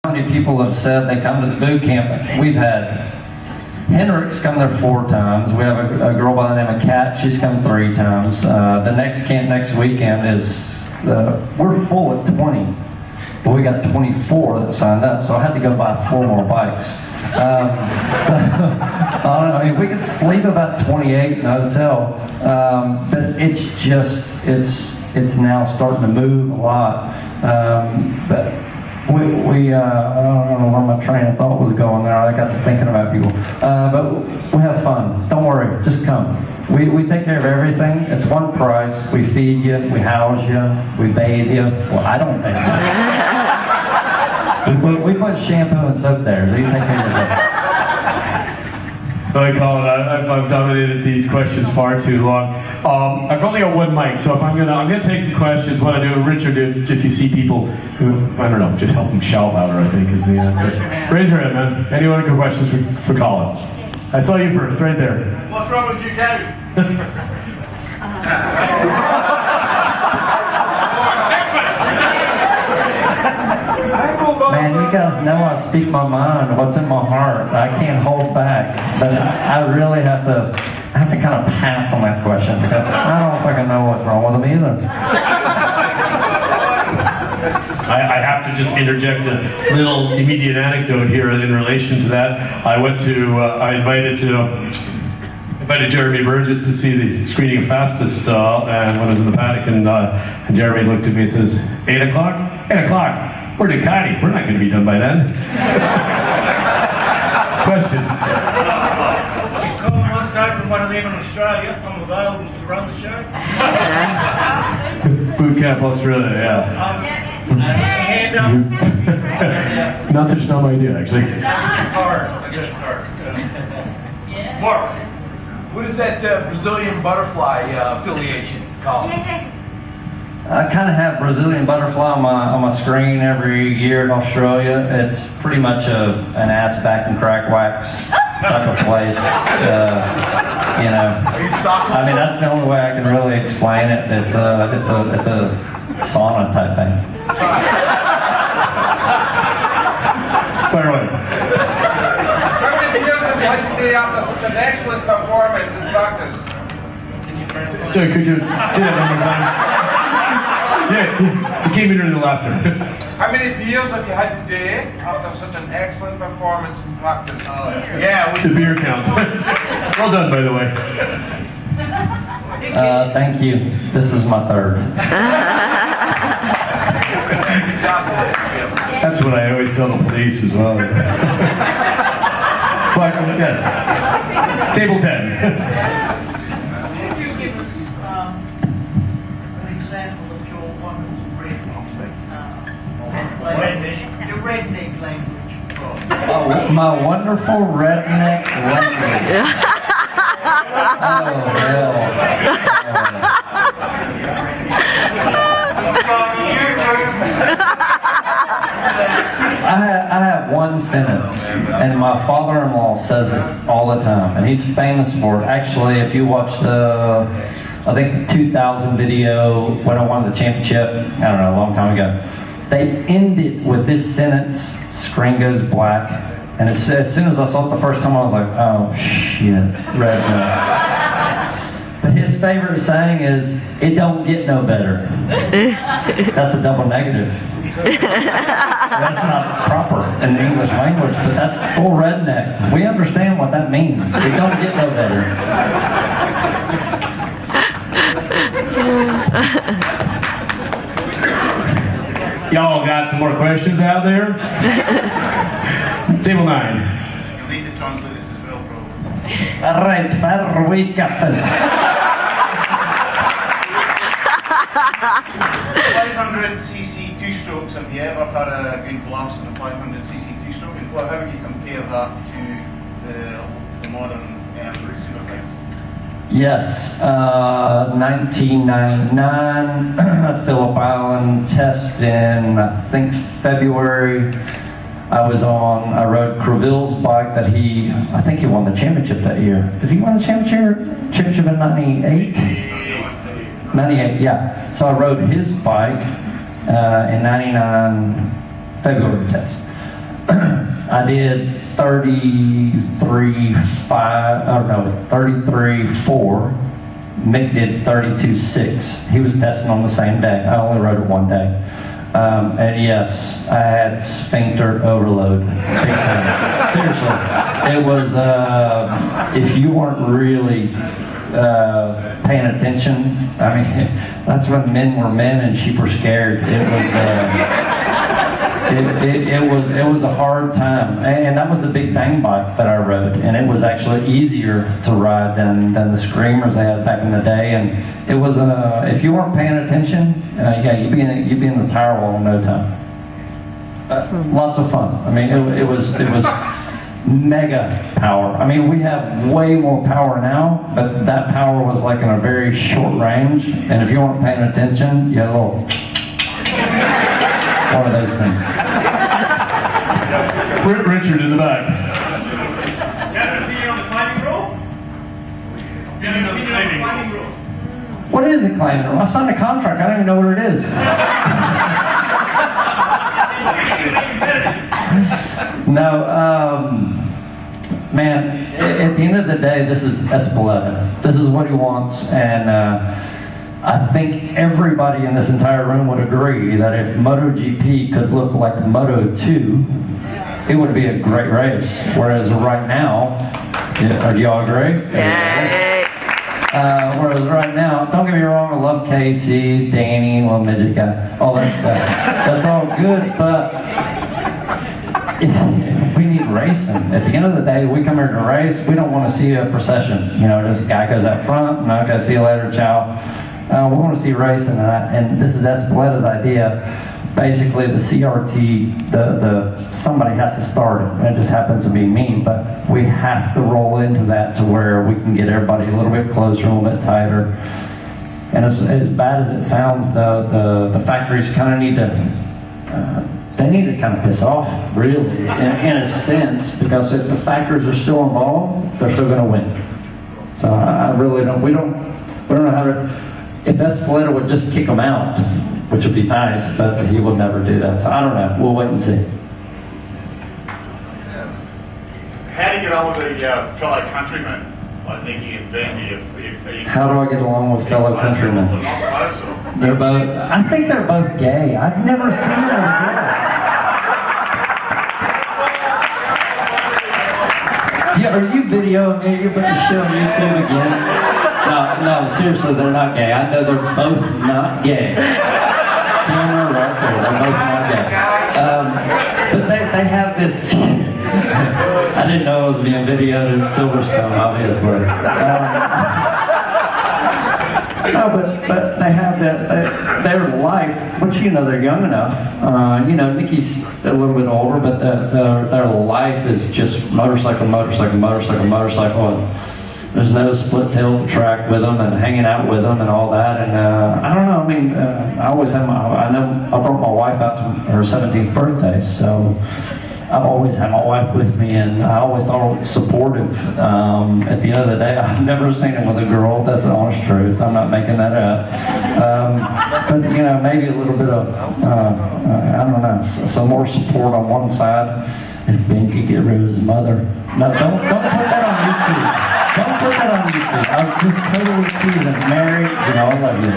How many people have said they come to the boot camp? We've had Hendrix come there 4 times. We have a girl by the name of Kat. She's come 3 times. The next camp next weekend is, we're full at 20. But we got 24 that signed up, so I had to go buy 4 more bikes. I mean, we could sleep about 28 in a hotel, but it's just, it's now starting to move a lot. But I don't know where my train of thought was going there. I got to thinking about people. But we have fun. Don't worry, just come. We take care of everything. It's one price. We feed you, we house you, we bathe you. Well, I don't bathe you. We put shampoo and soap there, so you take care of yourself. All right, Colin, I've dominated these questions far too long. I've only got 1 mic, so if I'm gonna take some questions. What I do, Richard, if you see people who, I don't know, just help them shout louder, I think is the answer. Raise your hand, man. Anyone got questions for Colin? I saw you first, right there. What's wrong with Ducati? Man, you guys know I speak my mind, what's in my heart. I can't hold back. But I really have to kind of pass on that question because I don't fucking know what's wrong with them either. I have to just interject a little immediate anecdote here in relation to that. I invited Jeremy Burgess to see the screening of Fastest, and when I was in the paddock, and Jeremy looked at me and says, 8 o'clock? 8 o'clock? We're Ducati. We're not going to be done by then. Question. Colin wants to open one of them in Australia. I'm available to run the show. Boot Camp Australia, yeah. Hand up. Not such a dumb idea, actually. I get a card. Mark, what is that Brazilian butterfly affiliation called? I kind of have Brazilian butterfly on my screen every year in Australia. It's pretty much an ass back and crack wax type of place. You know, I mean that's the only way I can really explain it. It's a sauna type thing. Fire away. How many years have you had today after such an excellent performance in practice? Can you translate? So could you say that one more time? Yeah, you came in during the laughter. How many beers have you had today after such an excellent performance in practice? Yeah, The beer count. Well done, by the way. Thank you. This is my 3rd. That's what I always tell the police as well. But, yes. Table 10. Can you give us an example of your wonderful your redneck language? Oh, my wonderful redneck language. Oh, hell. I have 1 sentence, and my father-in-law says it all the time, and he's famous for it. Actually, if you watch I think the 2000 video when I won the championship, I don't know, a long time ago, they end it with this sentence, screen goes black, and as soon as I saw it the first time, I was like, oh shit, redneck. But his favorite saying is, it don't get no better. That's a double negative. That's not proper in the English language, but that's full redneck. We understand what that means. It don't get no better. Y'all got some more questions out there? Table 9. You need to translate this as well, bro. All right, fire away, Captain. 500cc 2-strokes, have you ever had a good blast in a 500cc 2-stroke? And how would you compare that to the modern superbikes? Yes, 1999 at Phillip Island test in, I think, February. I rode Creville's bike that I think he won the championship that year. Did he win the championship in 98? 98, yeah. So I rode his bike in 99 February test. I did 33.4. Mick did 32.6. He was testing on the same day. I only rode it one day. And yes, I had sphincter overload, big time. Seriously, it was, if you weren't really paying attention, I mean, that's when men were men and sheep were scared. It was a hard time, and that was a big bang bike that I rode, and it was actually easier to ride than the screamers they had back in the day. And it was if you weren't paying attention, yeah, you'd be in the tire wall in no time. Lots of fun. I mean, it was mega power. I mean, we have way more power now, but that power was like in a very short range, and if you weren't paying attention, you had a little one of those things. Richard in the back. What is a climbing rope? I signed a contract. I don't even know what it is. No, man, at the end of the day, this is Espeleta. This is what he wants, and I think everybody in this entire room would agree that if MotoGP could look like Moto2, it would be a great race. Whereas right now, do y'all agree? Yay! Whereas right now, don't get me wrong, I love Casey, Danny, little midget guy, all that stuff. That's all good, but we need racing. At the end of the day, we come here to race, we don't want to see a procession. You know, just a guy goes out front, and okay, see you later, ciao. We want to see racing, and this is Espeleta's idea. Basically, the CRT, somebody has to start it. It just happens to be me, but we have to roll into that to where we can get everybody a little bit closer, a little bit tighter. And as bad as it sounds, the factories kind of need to, they need to kind of piss off, really, in a sense, because if the factories are still involved, they're still going to win. So I really don't, we don't know how to. If Espeleta would just kick him out, which would be nice, but he will never do that. So I don't know. We'll wait and see. How do you get on with the fellow countrymen like Nicky and Ben? How do I get along with fellow countrymen? They're both. I think they're both gay. I've never seen them gay. Are you videoing me? You're putting the show on YouTube again? No, seriously, they're not gay. I know they're both not gay. Camera right there, they're both not gay. But they have this. I didn't know it was being videoed in Silverstone, obviously. No, but they have their life, which, you know, they're young enough. You know, Nicky's a little bit older, but their life is just motorcycle. And there's no split tail track with them and hanging out with them and all that. And I don't know. I mean, I always have I brought my wife out to her 17th birthday, so I've always had my wife with me, and I always thought I was supportive. At the end of the day, I've never seen him with a girl. That's the honest truth. I'm not making that up. But you know, maybe a little bit of I don't know, some more support on one side. If Ben could get rid of his mother. No, don't put that on YouTube. Don't put that on YouTube. I'm just totally teasing. Mary, you know, I love you.